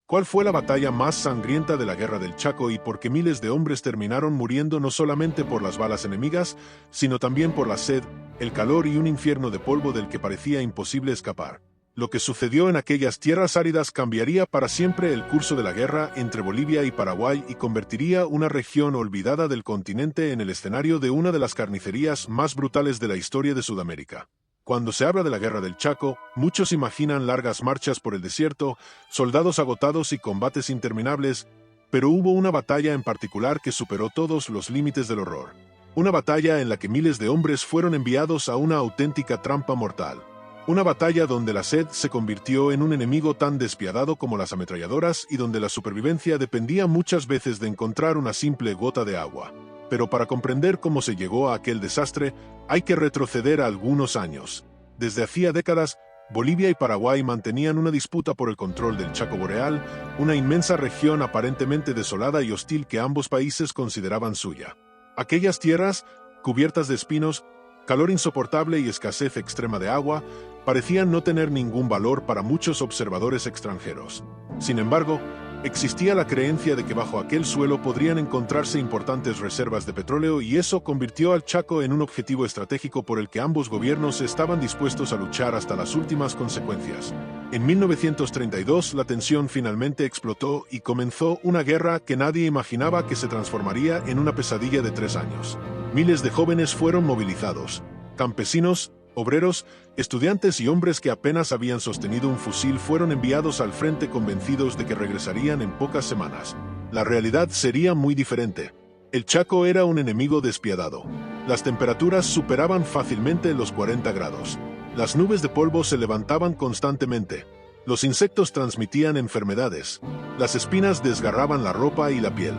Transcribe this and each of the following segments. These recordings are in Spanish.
¿Cuál fue la batalla más sangrienta de la Guerra del Chaco y por qué miles de hombres terminaron muriendo no solamente por las balas enemigas, sino también por la sed, el calor y un infierno de polvo del que parecía imposible escapar? Lo que sucedió en aquellas tierras áridas cambiaría para siempre el curso de la guerra entre Bolivia y Paraguay y convertiría una región olvidada del continente en el escenario de una de las carnicerías más brutales de la historia de Sudamérica. Cuando se habla de la Guerra del Chaco, muchos imaginan largas marchas por el desierto, soldados agotados y combates interminables, pero hubo una batalla en particular que superó todos los límites del horror. Una batalla en la que miles de hombres fueron enviados a una auténtica trampa mortal. Una batalla donde la sed se convirtió en un enemigo tan despiadado como las ametralladoras y donde la supervivencia dependía muchas veces de encontrar una simple gota de agua. Pero para comprender cómo se llegó a aquel desastre, hay que retroceder a algunos años. Desde hacía décadas, Bolivia y Paraguay mantenían una disputa por el control del Chaco Boreal, una inmensa región aparentemente desolada y hostil que ambos países consideraban suya. Aquellas tierras, cubiertas de espinos, calor insoportable y escasez extrema de agua, parecían no tener ningún valor para muchos observadores extranjeros. Sin embargo, existía la creencia de que bajo aquel suelo podrían encontrarse importantes reservas de petróleo y eso convirtió al Chaco en un objetivo estratégico por el que ambos gobiernos estaban dispuestos a luchar hasta las últimas consecuencias. En 1932 la tensión finalmente explotó y comenzó una guerra que nadie imaginaba que se transformaría en una pesadilla de 3 años. Miles de jóvenes fueron movilizados. Campesinos, obreros, estudiantes y hombres que apenas habían sostenido un fusil fueron enviados al frente convencidos de que regresarían en pocas semanas. La realidad sería muy diferente. El Chaco era un enemigo despiadado. Las temperaturas superaban fácilmente los 40 grados. Las nubes de polvo se levantaban constantemente. Los insectos transmitían enfermedades. Las espinas desgarraban la ropa y la piel.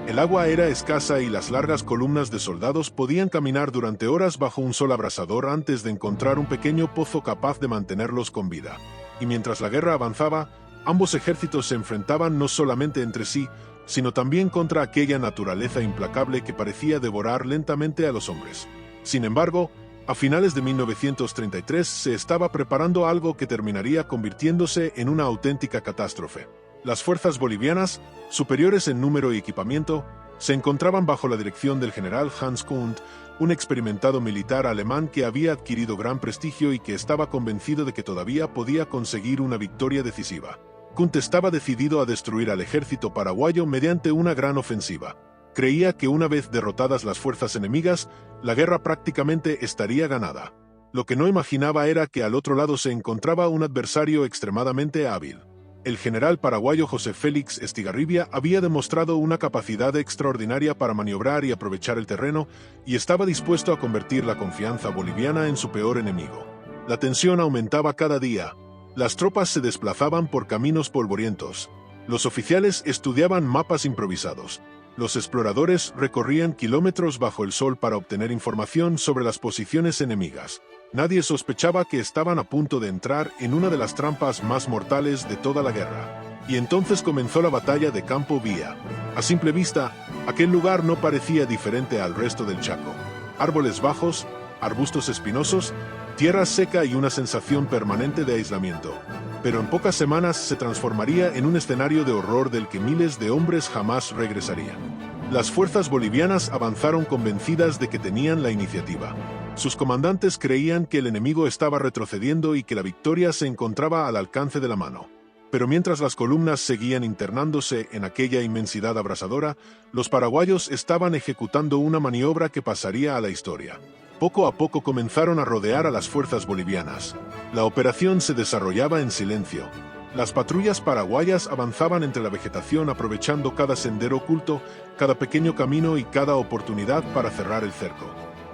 El agua era escasa y las largas columnas de soldados podían caminar durante horas bajo un sol abrasador antes de encontrar un pequeño pozo capaz de mantenerlos con vida. Y mientras la guerra avanzaba, ambos ejércitos se enfrentaban no solamente entre sí, sino también contra aquella naturaleza implacable que parecía devorar lentamente a los hombres. Sin embargo, a finales de 1933 se estaba preparando algo que terminaría convirtiéndose en una auténtica catástrofe. Las fuerzas bolivianas, superiores en número y equipamiento, se encontraban bajo la dirección del general Hans Kunt, un experimentado militar alemán que había adquirido gran prestigio y que estaba convencido de que todavía podía conseguir una victoria decisiva. Kunt estaba decidido a destruir al ejército paraguayo mediante una gran ofensiva. Creía que una vez derrotadas las fuerzas enemigas, la guerra prácticamente estaría ganada. Lo que no imaginaba era que al otro lado se encontraba un adversario extremadamente hábil. El general paraguayo José Félix Estigarribia había demostrado una capacidad extraordinaria para maniobrar y aprovechar el terreno, y estaba dispuesto a convertir la confianza boliviana en su peor enemigo. La tensión aumentaba cada día. Las tropas se desplazaban por caminos polvorientos. Los oficiales estudiaban mapas improvisados. Los exploradores recorrían kilómetros bajo el sol para obtener información sobre las posiciones enemigas. Nadie sospechaba que estaban a punto de entrar en una de las trampas más mortales de toda la guerra. Y entonces comenzó la batalla de Campo Vía. A simple vista, aquel lugar no parecía diferente al resto del Chaco. Árboles bajos, arbustos espinosos, tierra seca y una sensación permanente de aislamiento. Pero en pocas semanas se transformaría en un escenario de horror del que miles de hombres jamás regresarían. Las fuerzas bolivianas avanzaron convencidas de que tenían la iniciativa. Sus comandantes creían que el enemigo estaba retrocediendo y que la victoria se encontraba al alcance de la mano. Pero mientras las columnas seguían internándose en aquella inmensidad abrasadora, los paraguayos estaban ejecutando una maniobra que pasaría a la historia. Poco a poco comenzaron a rodear a las fuerzas bolivianas. La operación se desarrollaba en silencio. Las patrullas paraguayas avanzaban entre la vegetación aprovechando cada sendero oculto, cada pequeño camino y cada oportunidad para cerrar el cerco.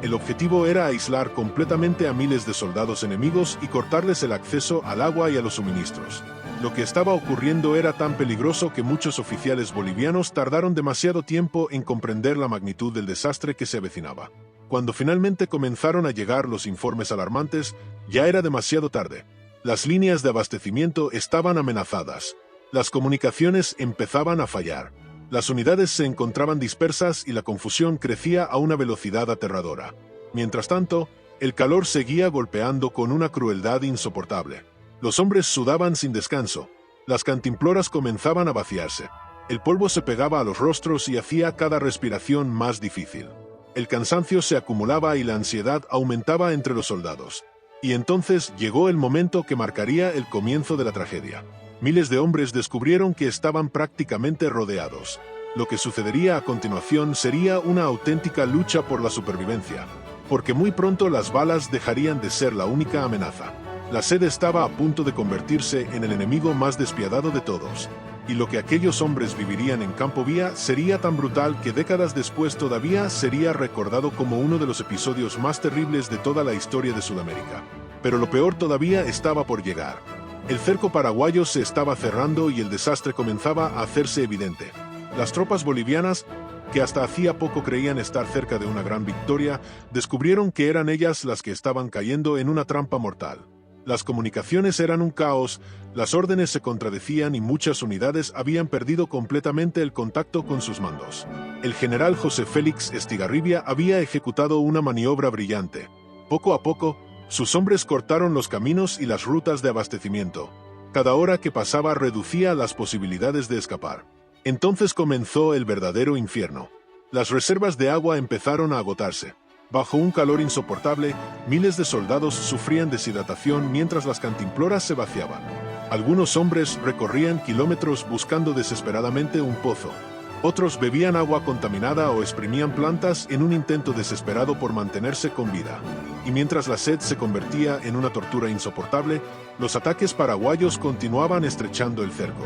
El objetivo era aislar completamente a miles de soldados enemigos y cortarles el acceso al agua y a los suministros. Lo que estaba ocurriendo era tan peligroso que muchos oficiales bolivianos tardaron demasiado tiempo en comprender la magnitud del desastre que se avecinaba. Cuando finalmente comenzaron a llegar los informes alarmantes, ya era demasiado tarde. Las líneas de abastecimiento estaban amenazadas. Las comunicaciones empezaban a fallar. Las unidades se encontraban dispersas y la confusión crecía a una velocidad aterradora. Mientras tanto, el calor seguía golpeando con una crueldad insoportable. Los hombres sudaban sin descanso. Las cantimploras comenzaban a vaciarse. El polvo se pegaba a los rostros y hacía cada respiración más difícil. El cansancio se acumulaba y la ansiedad aumentaba entre los soldados. Y entonces llegó el momento que marcaría el comienzo de la tragedia. Miles de hombres descubrieron que estaban prácticamente rodeados. Lo que sucedería a continuación sería una auténtica lucha por la supervivencia, porque muy pronto las balas dejarían de ser la única amenaza. La sed estaba a punto de convertirse en el enemigo más despiadado de todos, y lo que aquellos hombres vivirían en Campo Vía sería tan brutal que décadas después todavía sería recordado como uno de los episodios más terribles de toda la historia de Sudamérica. Pero lo peor todavía estaba por llegar. El cerco paraguayo se estaba cerrando y el desastre comenzaba a hacerse evidente. Las tropas bolivianas, que hasta hacía poco creían estar cerca de una gran victoria, descubrieron que eran ellas las que estaban cayendo en una trampa mortal. Las comunicaciones eran un caos, las órdenes se contradecían y muchas unidades habían perdido completamente el contacto con sus mandos. El general José Félix Estigarribia había ejecutado una maniobra brillante. Poco a poco, sus hombres cortaron los caminos y las rutas de abastecimiento. Cada hora que pasaba reducía las posibilidades de escapar. Entonces comenzó el verdadero infierno. Las reservas de agua empezaron a agotarse. Bajo un calor insoportable, miles de soldados sufrían deshidratación mientras las cantimploras se vaciaban. Algunos hombres recorrían kilómetros buscando desesperadamente un pozo. Otros bebían agua contaminada o exprimían plantas en un intento desesperado por mantenerse con vida. Y mientras la sed se convertía en una tortura insoportable, los ataques paraguayos continuaban estrechando el cerco.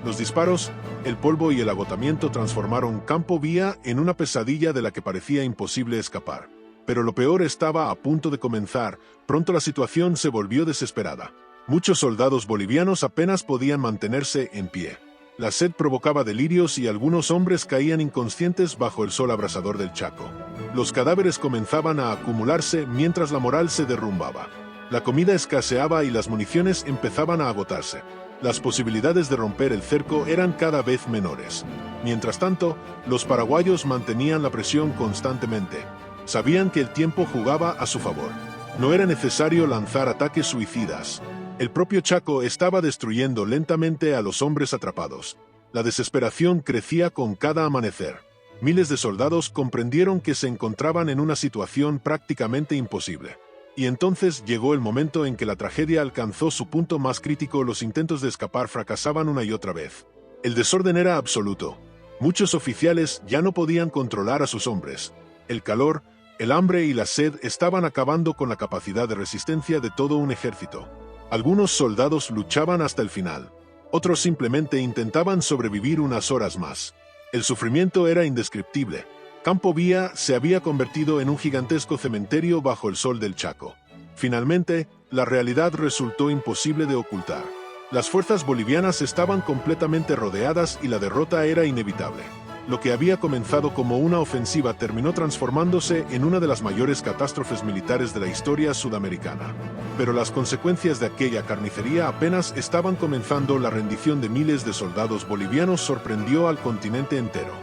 Los disparos, el polvo y el agotamiento transformaron Campo Vía en una pesadilla de la que parecía imposible escapar. Pero lo peor estaba a punto de comenzar. Pronto la situación se volvió desesperada. Muchos soldados bolivianos apenas podían mantenerse en pie. La sed provocaba delirios y algunos hombres caían inconscientes bajo el sol abrasador del Chaco. Los cadáveres comenzaban a acumularse mientras la moral se derrumbaba. La comida escaseaba y las municiones empezaban a agotarse. Las posibilidades de romper el cerco eran cada vez menores. Mientras tanto, los paraguayos mantenían la presión constantemente. Sabían que el tiempo jugaba a su favor. No era necesario lanzar ataques suicidas. El propio Chaco estaba destruyendo lentamente a los hombres atrapados. La desesperación crecía con cada amanecer. Miles de soldados comprendieron que se encontraban en una situación prácticamente imposible. Y entonces llegó el momento en que la tragedia alcanzó su punto más crítico. Los intentos de escapar fracasaban una y otra vez. El desorden era absoluto. Muchos oficiales ya no podían controlar a sus hombres. El calor, el hambre y la sed estaban acabando con la capacidad de resistencia de todo un ejército. Algunos soldados luchaban hasta el final. Otros simplemente intentaban sobrevivir unas horas más. El sufrimiento era indescriptible. Campo Vía se había convertido en un gigantesco cementerio bajo el sol del Chaco. Finalmente, la realidad resultó imposible de ocultar. Las fuerzas bolivianas estaban completamente rodeadas y la derrota era inevitable. Lo que había comenzado como una ofensiva terminó transformándose en una de las mayores catástrofes militares de la historia sudamericana. Pero las consecuencias de aquella carnicería apenas estaban comenzando. La rendición de miles de soldados bolivianos sorprendió al continente entero.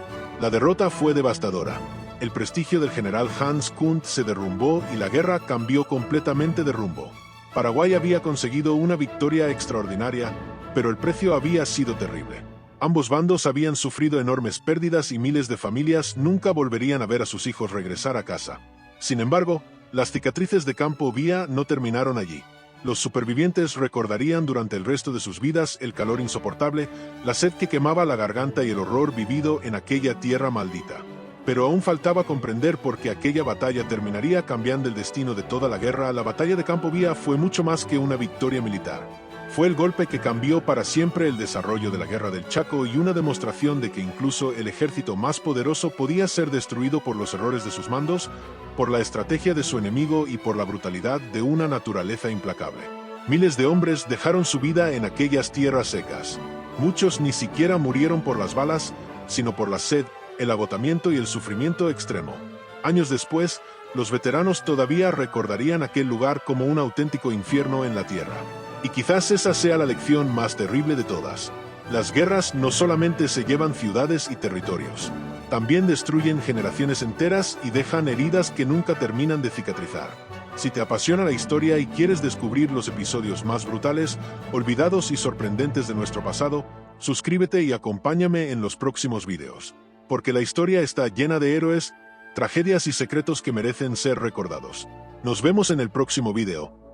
La derrota fue devastadora. El prestigio del general Hans Kunt se derrumbó y la guerra cambió completamente de rumbo. Paraguay había conseguido una victoria extraordinaria, pero el precio había sido terrible. Ambos bandos habían sufrido enormes pérdidas y miles de familias nunca volverían a ver a sus hijos regresar a casa. Sin embargo, las cicatrices de Campo Vía no terminaron allí. Los supervivientes recordarían durante el resto de sus vidas el calor insoportable, la sed que quemaba la garganta y el horror vivido en aquella tierra maldita. Pero aún faltaba comprender por qué aquella batalla terminaría cambiando el destino de toda la guerra. La batalla de Campo Vía fue mucho más que una victoria militar. Fue el golpe que cambió para siempre el desarrollo de la Guerra del Chaco y una demostración de que incluso el ejército más poderoso podía ser destruido por los errores de sus mandos, por la estrategia de su enemigo y por la brutalidad de una naturaleza implacable. Miles de hombres dejaron su vida en aquellas tierras secas. Muchos ni siquiera murieron por las balas, sino por la sed, el agotamiento y el sufrimiento extremo. Años después, los veteranos todavía recordarían aquel lugar como un auténtico infierno en la tierra. Y quizás esa sea la lección más terrible de todas. Las guerras no solamente se llevan ciudades y territorios, también destruyen generaciones enteras y dejan heridas que nunca terminan de cicatrizar. Si te apasiona la historia y quieres descubrir los episodios más brutales, olvidados y sorprendentes de nuestro pasado, suscríbete y acompáñame en los próximos videos. Porque la historia está llena de héroes, tragedias y secretos que merecen ser recordados. Nos vemos en el próximo video.